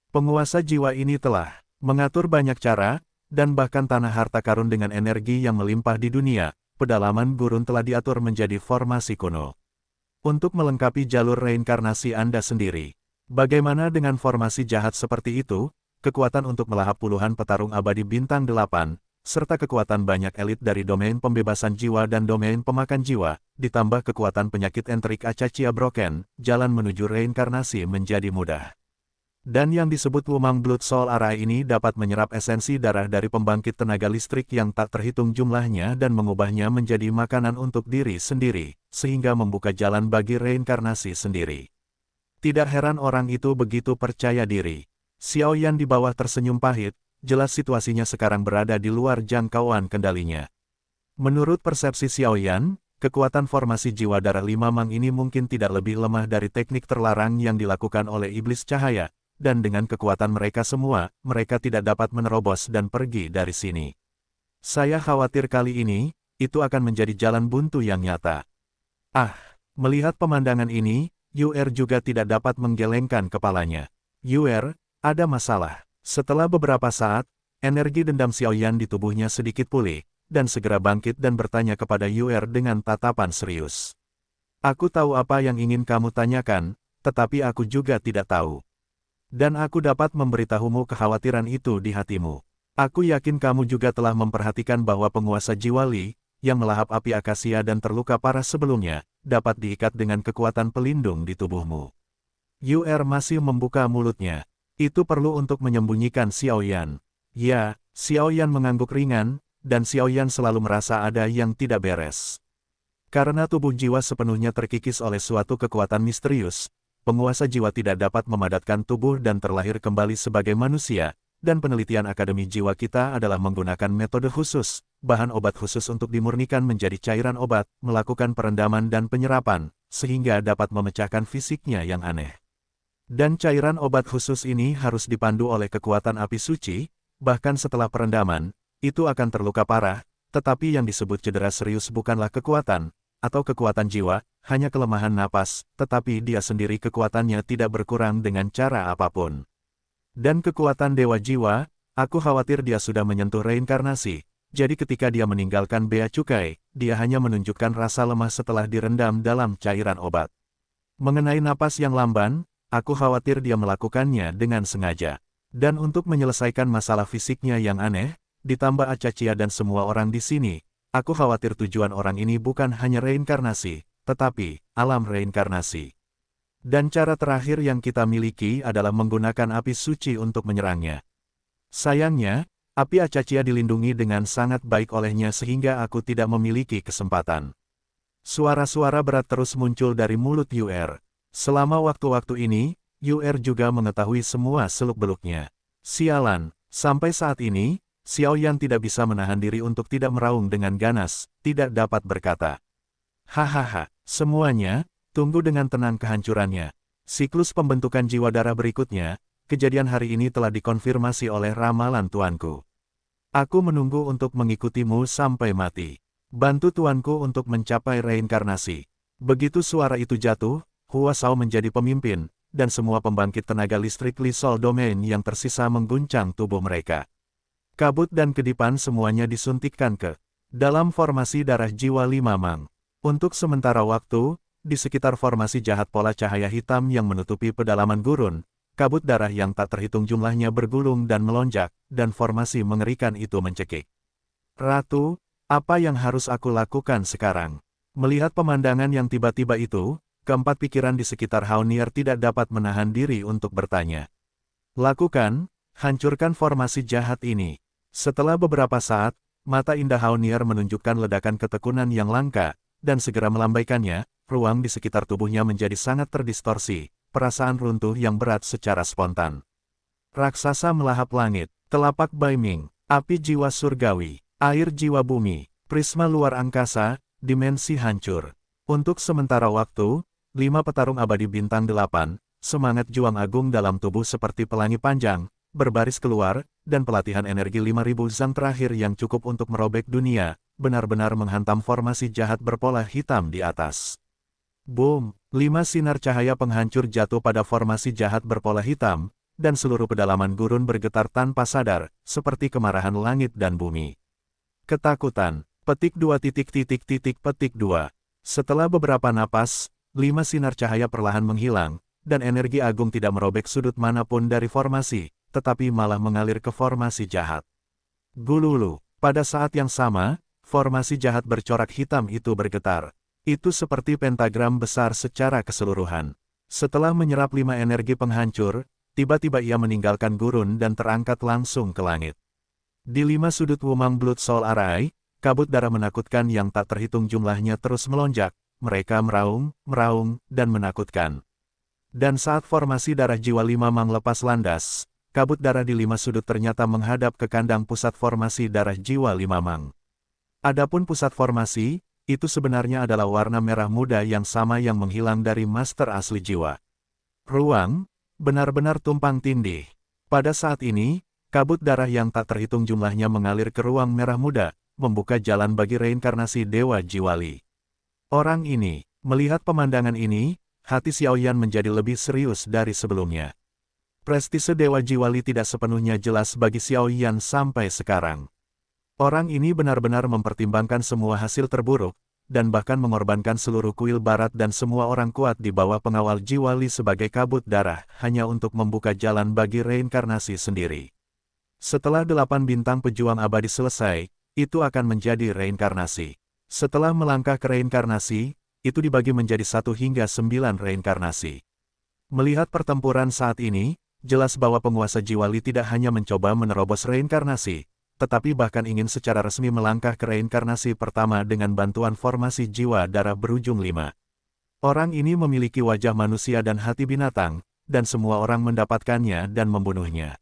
Penguasa jiwa ini telah mengatur banyak cara, dan bahkan tanah harta karun dengan energi yang melimpah di dunia, pedalaman gurun telah diatur menjadi formasi kuno. Untuk melengkapi jalur reinkarnasi Anda sendiri, bagaimana dengan formasi jahat seperti itu, kekuatan untuk melahap puluhan petarung abadi bintang 8, serta kekuatan banyak elit dari domain pembebasan jiwa dan domain pemakan jiwa, ditambah kekuatan penyakit entrik Acaccia Broken, jalan menuju reinkarnasi menjadi mudah. Dan yang disebut Wumang Blood Soul Arai ini dapat menyerap esensi darah dari pembangkit tenaga listrik yang tak terhitung jumlahnya dan mengubahnya menjadi makanan untuk diri sendiri, sehingga membuka jalan bagi reinkarnasi sendiri. Tidak heran orang itu begitu percaya diri. Xiao Yan di bawah tersenyum pahit, jelas situasinya sekarang berada di luar jangkauan kendalinya. Menurut persepsi Xiao Yan, kekuatan formasi jiwa darah lima mang ini mungkin tidak lebih lemah dari teknik terlarang yang dilakukan oleh iblis cahaya, dan dengan kekuatan mereka semua, mereka tidak dapat menerobos dan pergi dari sini. Saya khawatir kali ini, itu akan menjadi jalan buntu yang nyata. Melihat pemandangan ini, Yuer juga tidak dapat menggelengkan kepalanya. Yuer, ada masalah. Setelah beberapa saat, energi dendam Xiao Yan di tubuhnya sedikit pulih, dan segera bangkit dan bertanya kepada Yuer dengan tatapan serius. Aku tahu apa yang ingin kamu tanyakan, tetapi aku juga tidak tahu. Dan aku dapat memberitahumu kekhawatiran itu di hatimu. Aku yakin kamu juga telah memperhatikan bahwa penguasa jiwa Li, yang melahap api akasia dan terluka parah sebelumnya, dapat diikat dengan kekuatan pelindung di tubuhmu. Yuer masih membuka mulutnya. Itu perlu untuk menyembunyikan Xiao Yan. Ya, Xiao Yan mengangguk ringan, dan Xiao Yan selalu merasa ada yang tidak beres. Karena tubuh jiwa sepenuhnya terkikis oleh suatu kekuatan misterius, penguasa jiwa tidak dapat memadatkan tubuh dan terlahir kembali sebagai manusia, dan penelitian Akademi Jiwa kita adalah menggunakan metode khusus, bahan obat khusus untuk dimurnikan menjadi cairan obat, melakukan perendaman dan penyerapan, sehingga dapat memecahkan fisiknya yang aneh. Dan cairan obat khusus ini harus dipandu oleh kekuatan api suci, bahkan setelah perendaman, itu akan terluka parah, tetapi yang disebut cedera serius bukanlah kekuatan, atau kekuatan jiwa, hanya kelemahan napas, tetapi dia sendiri kekuatannya tidak berkurang dengan cara apapun. Dan kekuatan dewa jiwa, aku khawatir dia sudah menyentuh reinkarnasi, jadi ketika dia meninggalkan bea cukai, dia hanya menunjukkan rasa lemah setelah direndam dalam cairan obat. Mengenai napas yang lamban, aku khawatir dia melakukannya dengan sengaja. Dan untuk menyelesaikan masalah fisiknya yang aneh, ditambah Acacia dan semua orang di sini, aku khawatir tujuan orang ini bukan hanya reinkarnasi, tetapi alam reinkarnasi. Dan cara terakhir yang kita miliki adalah menggunakan api suci untuk menyerangnya. Sayangnya, api Acacia dilindungi dengan sangat baik olehnya sehingga aku tidak memiliki kesempatan. Suara-suara berat terus muncul dari mulut UR. Selama waktu-waktu ini, UR juga mengetahui semua seluk-beluknya. Sialan, sampai saat ini, Xiaoyan tidak bisa menahan diri untuk tidak meraung dengan ganas, tidak dapat berkata. Hahaha, semuanya, tunggu dengan tenang kehancurannya. Siklus pembentukan jiwa darah berikutnya, kejadian hari ini telah dikonfirmasi oleh ramalan tuanku. Aku menunggu untuk mengikutimu sampai mati. Bantu tuanku untuk mencapai reinkarnasi. Begitu suara itu jatuh, Hua Shao menjadi pemimpin, dan semua pembangkit tenaga listrik Li Sol Domain yang tersisa mengguncang tubuh mereka. Kabut dan kedipan semuanya disuntikkan ke dalam formasi darah jiwa lima mang. Untuk sementara waktu, di sekitar formasi jahat pola cahaya hitam yang menutupi pedalaman gurun, kabut darah yang tak terhitung jumlahnya bergulung dan melonjak, dan formasi mengerikan itu mencekik. Ratu, apa yang harus aku lakukan sekarang? Melihat pemandangan yang tiba-tiba itu, keempat pikiran di sekitar Haonier tidak dapat menahan diri untuk bertanya. Lakukan, hancurkan formasi jahat ini. Setelah beberapa saat, mata indah Haonier menunjukkan ledakan ketekunan yang langka, dan segera melambaikannya, ruang di sekitar tubuhnya menjadi sangat terdistorsi, perasaan runtuh yang berat secara spontan. Raksasa melahap langit, telapak Baiming, api jiwa surgawi. Air jiwa bumi, prisma luar angkasa, dimensi hancur. Untuk sementara waktu, 5 petarung abadi bintang 8, semangat juang agung dalam tubuh seperti pelangi panjang, berbaris keluar, dan pelatihan energi 5000 zang terakhir yang cukup untuk merobek dunia, benar-benar menghantam formasi jahat berpola hitam di atas. Boom! 5 sinar cahaya penghancur jatuh pada formasi jahat berpola hitam, dan seluruh pedalaman gurun bergetar tanpa sadar, seperti kemarahan langit dan bumi. Ketakutan, petik 2 petik 2. Setelah beberapa napas, 5 sinar cahaya perlahan menghilang, dan energi agung tidak merobek sudut manapun dari formasi, tetapi malah mengalir ke formasi jahat. Gululu, pada saat yang sama, formasi jahat bercorak hitam itu bergetar. Itu seperti pentagram besar secara keseluruhan. Setelah menyerap 5 energi penghancur, tiba-tiba ia meninggalkan gurun dan terangkat langsung ke langit. Di 5 sudut Wumang Blood Soul Array, kabut darah menakutkan yang tak terhitung jumlahnya terus melonjak, mereka meraung, dan menakutkan. Dan saat formasi darah jiwa 5 mang lepas landas, kabut darah di 5 sudut ternyata menghadap ke kandang pusat formasi darah jiwa 5 mang. Adapun pusat formasi, itu sebenarnya adalah warna merah muda yang sama yang menghilang dari master asli jiwa. Ruang, benar-benar tumpang tindih. Pada saat ini, kabut darah yang tak terhitung jumlahnya mengalir ke ruang merah muda, membuka jalan bagi reinkarnasi Dewa Jiwali. Orang ini, melihat pemandangan ini, hati Xiaoyan menjadi lebih serius dari sebelumnya. Prestise Dewa Jiwali tidak sepenuhnya jelas bagi Xiaoyan sampai sekarang. Orang ini benar-benar mempertimbangkan semua hasil terburuk, dan bahkan mengorbankan seluruh kuil barat dan semua orang kuat di bawah pengawal Jiwali sebagai kabut darah, hanya untuk membuka jalan bagi reinkarnasi sendiri. Setelah 8 bintang pejuang abadi selesai, itu akan menjadi reinkarnasi. Setelah melangkah ke reinkarnasi, itu dibagi menjadi 1 hingga 9 reinkarnasi. Melihat pertempuran saat ini, jelas bahwa penguasa Jiwali tidak hanya mencoba menerobos reinkarnasi, tetapi bahkan ingin secara resmi melangkah ke reinkarnasi pertama dengan bantuan formasi jiwa darah berujung 5. Orang ini memiliki wajah manusia dan hati binatang, dan semua orang mendapatkannya dan membunuhnya.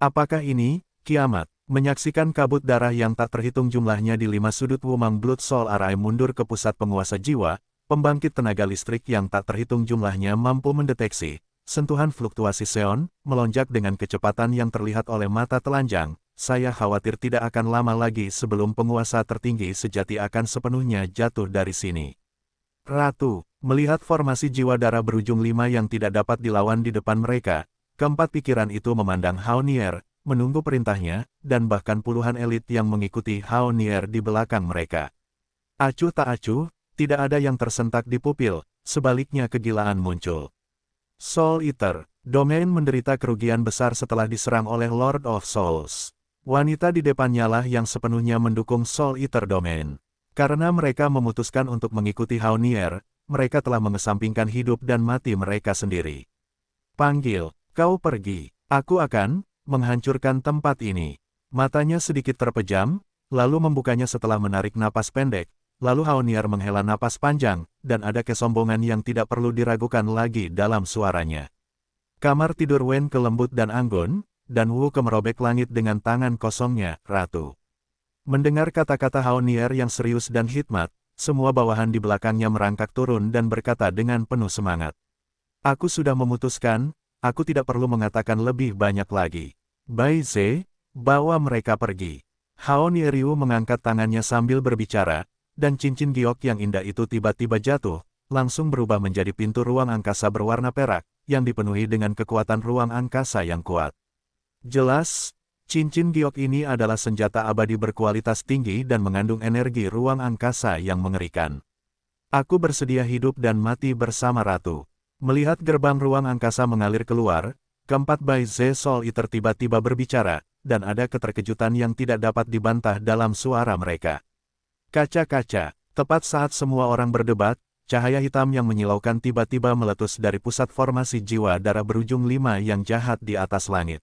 Apakah ini kiamat? Menyaksikan kabut darah yang tak terhitung jumlahnya di 5 sudut Wumang Blood Soul Array mundur ke pusat penguasa jiwa, pembangkit tenaga listrik yang tak terhitung jumlahnya mampu mendeteksi sentuhan fluktuasi Seon, melonjak dengan kecepatan yang terlihat oleh mata telanjang. Saya khawatir tidak akan lama lagi sebelum penguasa tertinggi sejati akan sepenuhnya jatuh dari sini. Ratu, melihat formasi jiwa darah berujung 5 yang tidak dapat dilawan di depan mereka, keempat pikiran itu memandang Haonier, menunggu perintahnya, dan bahkan puluhan elit yang mengikuti Hao Nier di belakang mereka. Acuh tak acuh, tidak ada yang tersentak di pupil, sebaliknya kegilaan muncul. Soul Eater, Domain menderita kerugian besar setelah diserang oleh Lord of Souls. Wanita di depannya lah yang sepenuhnya mendukung Soul Eater Domain. Karena mereka memutuskan untuk mengikuti Hao Nier, mereka telah mengesampingkan hidup dan mati mereka sendiri. Panggil, kau pergi. Aku akan menghancurkan tempat ini. Matanya sedikit terpejam, lalu membukanya setelah menarik napas pendek. Lalu Hao Nier menghela napas panjang, dan ada kesombongan yang tidak perlu diragukan lagi dalam suaranya. Kamar tidur Wen kelembut dan anggun, dan Wu merobek langit dengan tangan kosongnya, Ratu. Mendengar kata-kata Hao Nier yang serius dan hikmat, semua bawahan di belakangnya merangkak turun dan berkata dengan penuh semangat. Aku sudah memutuskan, aku tidak perlu mengatakan lebih banyak lagi. Bai Ze, bawa mereka pergi. Hao Nieryu mengangkat tangannya sambil berbicara, dan cincin giok yang indah itu tiba-tiba jatuh, langsung berubah menjadi pintu ruang angkasa berwarna perak, yang dipenuhi dengan kekuatan ruang angkasa yang kuat. Jelas, cincin giok ini adalah senjata abadi berkualitas tinggi dan mengandung energi ruang angkasa yang mengerikan. Aku bersedia hidup dan mati bersama Ratu. Melihat gerbang ruang angkasa mengalir keluar, keempat Bai Ze Soul Eater tiba-tiba berbicara, dan ada keterkejutan yang tidak dapat dibantah dalam suara mereka. Kaca-kaca, tepat saat semua orang berdebat, cahaya hitam yang menyilaukan tiba-tiba meletus dari pusat formasi jiwa darah berujung 5 yang jahat di atas langit.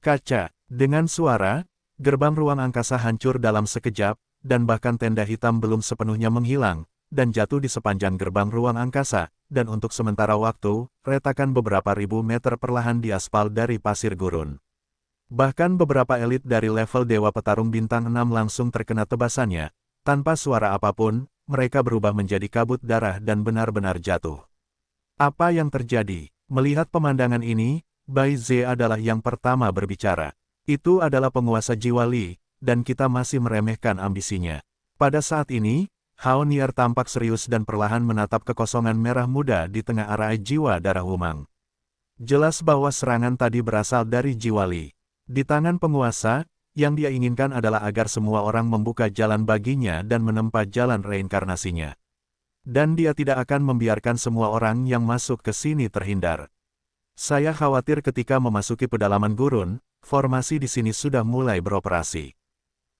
Kaca, dengan suara, gerbang ruang angkasa hancur dalam sekejap, dan bahkan tenda hitam belum sepenuhnya menghilang, dan jatuh di sepanjang gerbang ruang angkasa, dan untuk sementara waktu, retakan beberapa ribu meter perlahan di aspal dari pasir gurun. Bahkan beberapa elit dari level Dewa Petarung Bintang 6 langsung terkena tebasannya. Tanpa suara apapun, mereka berubah menjadi kabut darah dan benar-benar jatuh. Apa yang terjadi? Melihat pemandangan ini, Bai Ze adalah yang pertama berbicara. Itu adalah penguasa jiwa Li, dan kita masih meremehkan ambisinya. Pada saat ini, Hao Nier tampak serius dan perlahan menatap kekosongan merah muda di tengah arai jiwa darah Wumang. Jelas bahwa serangan tadi berasal dari jiwa Li. Di tangan penguasa, yang dia inginkan adalah agar semua orang membuka jalan baginya dan menempa jalan reinkarnasinya. Dan dia tidak akan membiarkan semua orang yang masuk ke sini terhindar. Saya khawatir ketika memasuki pedalaman gurun, formasi di sini sudah mulai beroperasi.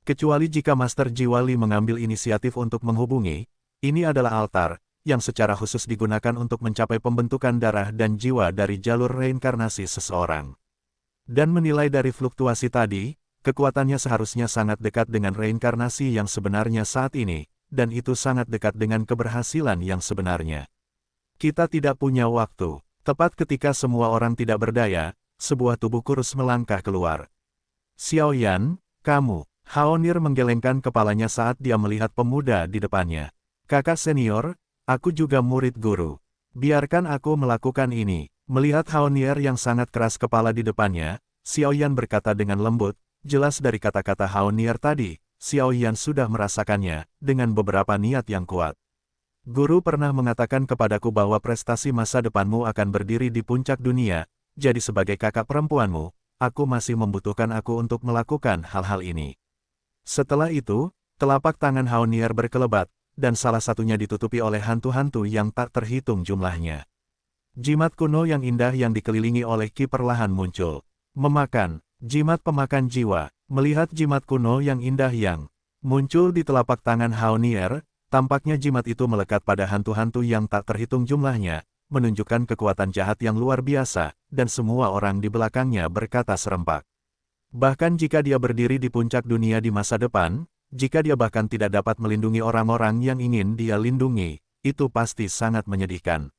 Kecuali jika Master Jiwa Li mengambil inisiatif untuk menghubungi, ini adalah altar, yang secara khusus digunakan untuk mencapai pembentukan darah dan jiwa dari jalur reinkarnasi seseorang. Dan menilai dari fluktuasi tadi, kekuatannya seharusnya sangat dekat dengan reinkarnasi yang sebenarnya saat ini, dan itu sangat dekat dengan keberhasilan yang sebenarnya. Kita tidak punya waktu. Tepat ketika semua orang tidak berdaya, sebuah tubuh kurus melangkah keluar. Xiao Yan, kamu. Hao Nier menggelengkan kepalanya saat dia melihat pemuda di depannya. Kakak senior, aku juga murid guru. Biarkan aku melakukan ini. Melihat Hao Nier yang sangat keras kepala di depannya, Xiao Yan berkata dengan lembut. Jelas dari kata-kata Hao Nier tadi, Xiao Yan sudah merasakannya, dengan beberapa niat yang kuat. Guru pernah mengatakan kepadaku bahwa prestasi masa depanmu akan berdiri di puncak dunia, jadi sebagai kakak perempuanmu, aku masih membutuhkan aku untuk melakukan hal-hal ini. Setelah itu, telapak tangan Hao Nier berkelebat, dan salah satunya ditutupi oleh hantu-hantu yang tak terhitung jumlahnya. Jimat kuno yang indah yang dikelilingi oleh ki perlahan muncul. Memakan. Jimat pemakan jiwa. Melihat jimat kuno yang indah yang muncul di telapak tangan Hao Nier, tampaknya jimat itu melekat pada hantu-hantu yang tak terhitung jumlahnya, menunjukkan kekuatan jahat yang luar biasa, dan semua orang di belakangnya berkata serempak. Bahkan jika dia berdiri di puncak dunia di masa depan, jika dia bahkan tidak dapat melindungi orang-orang yang ingin dia lindungi, itu pasti sangat menyedihkan.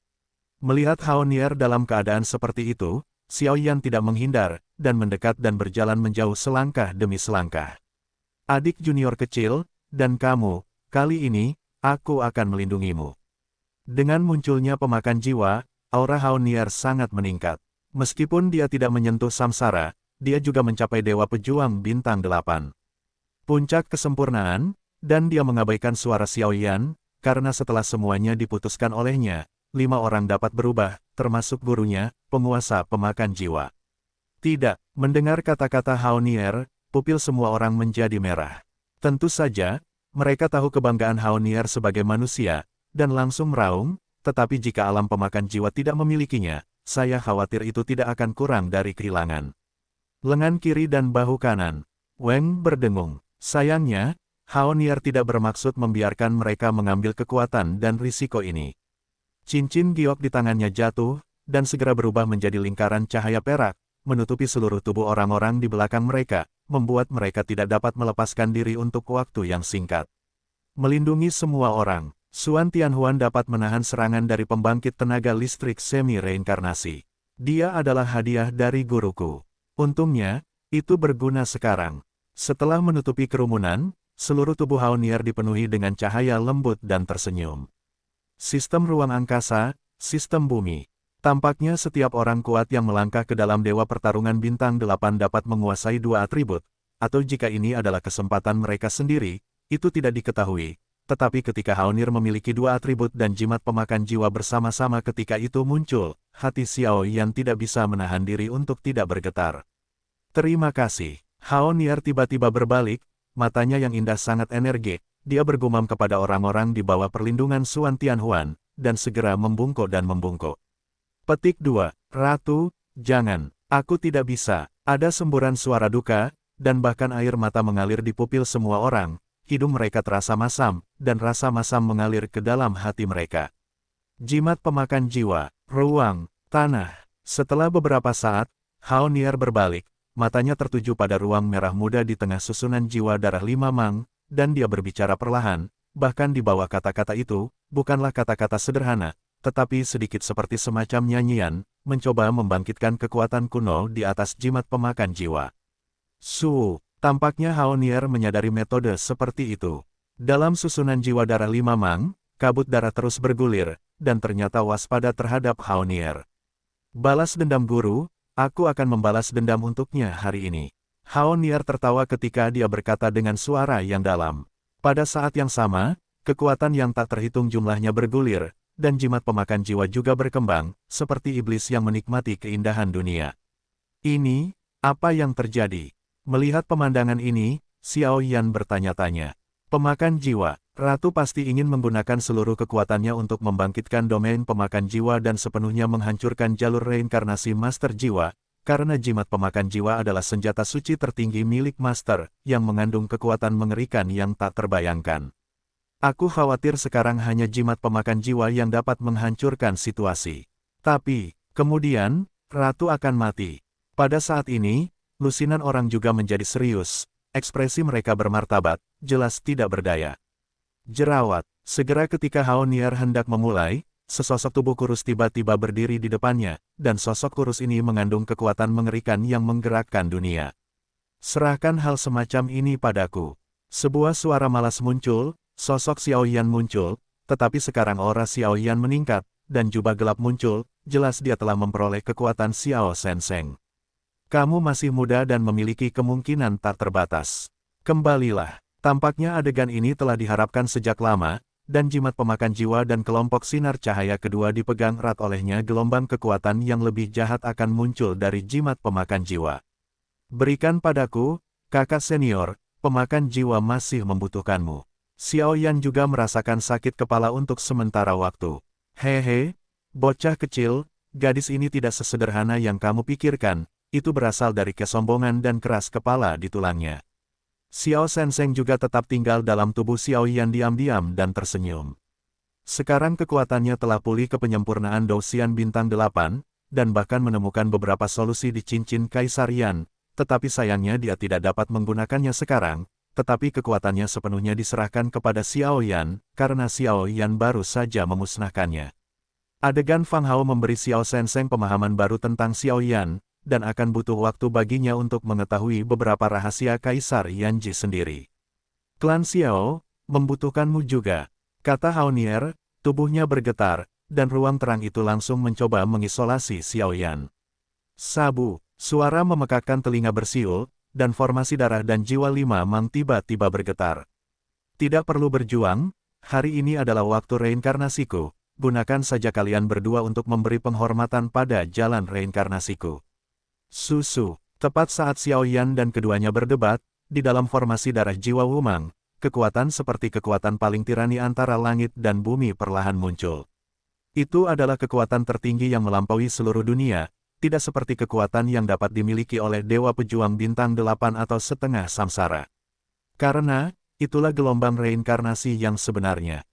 Melihat Hao Nier dalam keadaan seperti itu, Xiao Yan tidak menghindar, dan mendekat dan berjalan menjauh selangkah demi selangkah. Adik junior kecil, dan kamu, kali ini, aku akan melindungimu. Dengan munculnya pemakan jiwa, aura Hao Nier sangat meningkat. Meskipun dia tidak menyentuh samsara, dia juga mencapai Dewa Pejuang Bintang 8. Puncak kesempurnaan, dan dia mengabaikan suara Xiao Yan, karena setelah semuanya diputuskan olehnya, 5 orang dapat berubah, termasuk gurunya, penguasa pemakan jiwa. Tidak, mendengar kata-kata Haonier, pupil semua orang menjadi merah. Tentu saja, mereka tahu kebanggaan Haonier sebagai manusia, dan langsung meraung, tetapi jika alam pemakan jiwa tidak memilikinya, saya khawatir itu tidak akan kurang dari kehilangan lengan kiri dan bahu kanan. Weng berdengung. Sayangnya, Haonier tidak bermaksud membiarkan mereka mengambil kekuatan dan risiko ini. Cincin giok di tangannya jatuh, dan segera berubah menjadi lingkaran cahaya perak, menutupi seluruh tubuh orang-orang di belakang mereka, membuat mereka tidak dapat melepaskan diri untuk waktu yang singkat. Melindungi semua orang, Xuan Tianhuan dapat menahan serangan dari pembangkit tenaga listrik semi-reinkarnasi. Dia adalah hadiah dari guruku. Untungnya, itu berguna sekarang. Setelah menutupi kerumunan, seluruh tubuh Haonier dipenuhi dengan cahaya lembut dan tersenyum. Sistem ruang angkasa, sistem bumi. Tampaknya setiap orang kuat yang melangkah ke dalam Dewa Pertarungan Bintang 8 dapat menguasai dua atribut, atau jika ini adalah kesempatan mereka sendiri, itu tidak diketahui. Tetapi ketika Haonier memiliki dua atribut dan jimat pemakan jiwa bersama-sama ketika itu muncul, hati Xiao Yan tidak bisa menahan diri untuk tidak bergetar. Terima kasih. Haonier tiba-tiba berbalik, matanya yang indah sangat energik, dia bergumam kepada orang-orang di bawah perlindungan Xuan Tianhuan, dan segera membungkuk dan membungkuk. Petik 2. Ratu, jangan. Aku tidak bisa. Ada semburan suara duka, dan bahkan air mata mengalir di pupil semua orang. Hidung mereka terasa masam, dan rasa masam mengalir ke dalam hati mereka. Jimat pemakan jiwa, ruang, tanah. Setelah beberapa saat, Haonier berbalik. Matanya tertuju pada ruang merah muda di tengah susunan jiwa darah 5 Mang, dan dia berbicara perlahan, bahkan di bawah kata-kata itu, bukanlah kata-kata sederhana, tetapi sedikit seperti semacam nyanyian, mencoba membangkitkan kekuatan kuno di atas jimat pemakan jiwa. Tampaknya Haonier menyadari metode seperti itu. Dalam susunan jiwa darah 5 Mang, kabut darah terus bergulir, dan ternyata waspada terhadap Haonier. Balas dendam guru, aku akan membalas dendam untuknya hari ini. Haonier tertawa ketika dia berkata dengan suara yang dalam. Pada saat yang sama, kekuatan yang tak terhitung jumlahnya bergulir, dan jimat pemakan jiwa juga berkembang, seperti iblis yang menikmati keindahan dunia. Ini, apa yang terjadi? Melihat pemandangan ini, Xiao Yan bertanya-tanya. Pemakan jiwa, Ratu pasti ingin menggunakan seluruh kekuatannya untuk membangkitkan domain pemakan jiwa dan sepenuhnya menghancurkan jalur reinkarnasi Master Jiwa, karena jimat pemakan jiwa adalah senjata suci tertinggi milik Master, yang mengandung kekuatan mengerikan yang tak terbayangkan. Aku khawatir sekarang hanya jimat pemakan jiwa yang dapat menghancurkan situasi. Tapi, kemudian, Ratu akan mati. Pada saat ini, lusinan orang juga menjadi serius, ekspresi mereka bermartabat, jelas tidak berdaya. Jerawat, segera ketika Haonier hendak memulai, sesosok tubuh kurus tiba-tiba berdiri di depannya, dan sosok kurus ini mengandung kekuatan mengerikan yang menggerakkan dunia. Serahkan hal semacam ini padaku. Sebuah suara malas muncul. Sosok Xiao Yan muncul, tetapi sekarang aura Xiao Yan meningkat, dan jubah gelap muncul, jelas dia telah memperoleh kekuatan Xiao Senseng. Kamu masih muda dan memiliki kemungkinan tak terbatas. Kembalilah. Tampaknya adegan ini telah diharapkan sejak lama, dan jimat pemakan jiwa dan kelompok sinar cahaya kedua dipegang erat olehnya. Gelombang kekuatan yang lebih jahat akan muncul dari jimat pemakan jiwa. Berikan padaku, kakak senior, pemakan jiwa masih membutuhkanmu. Xiao Yan juga merasakan sakit kepala untuk sementara waktu. Hehe, bocah kecil, gadis ini tidak sesederhana yang kamu pikirkan, itu berasal dari kesombongan dan keras kepala di tulangnya. Xiao Senseng juga tetap tinggal dalam tubuh Xiao Yan diam-diam dan tersenyum. Sekarang kekuatannya telah pulih ke penyempurnaan Douxian Bintang 8, dan bahkan menemukan beberapa solusi di cincin Kaisar Yan, tetapi sayangnya dia tidak dapat menggunakannya sekarang. Tetapi kekuatannya sepenuhnya diserahkan kepada Xiao Yan, karena Xiao Yan baru saja memusnahkannya. Adegan Fang Hao memberi Xiao Senseng pemahaman baru tentang Xiao Yan, dan akan butuh waktu baginya untuk mengetahui beberapa rahasia Kaisar Yanji sendiri. Klan Xiao, membutuhkanmu juga, kata Haonier, tubuhnya bergetar, dan ruang terang itu langsung mencoba mengisolasi Xiao Yan. Sabu, suara memekakkan telinga bersiul, dan formasi darah dan jiwa 5 Mang tiba-tiba bergetar. Tidak perlu berjuang, hari ini adalah waktu reinkarnasiku, gunakan saja kalian berdua untuk memberi penghormatan pada jalan reinkarnasiku. Susu. Tepat saat Xiao Yan dan keduanya berdebat, di dalam formasi darah jiwa Wumang, kekuatan seperti kekuatan paling tirani antara langit dan bumi perlahan muncul. Itu adalah kekuatan tertinggi yang melampaui seluruh dunia, tidak seperti kekuatan yang dapat dimiliki oleh Dewa Pejuang Bintang 8 atau setengah samsara. Karena, itulah gelombang reinkarnasi yang sebenarnya.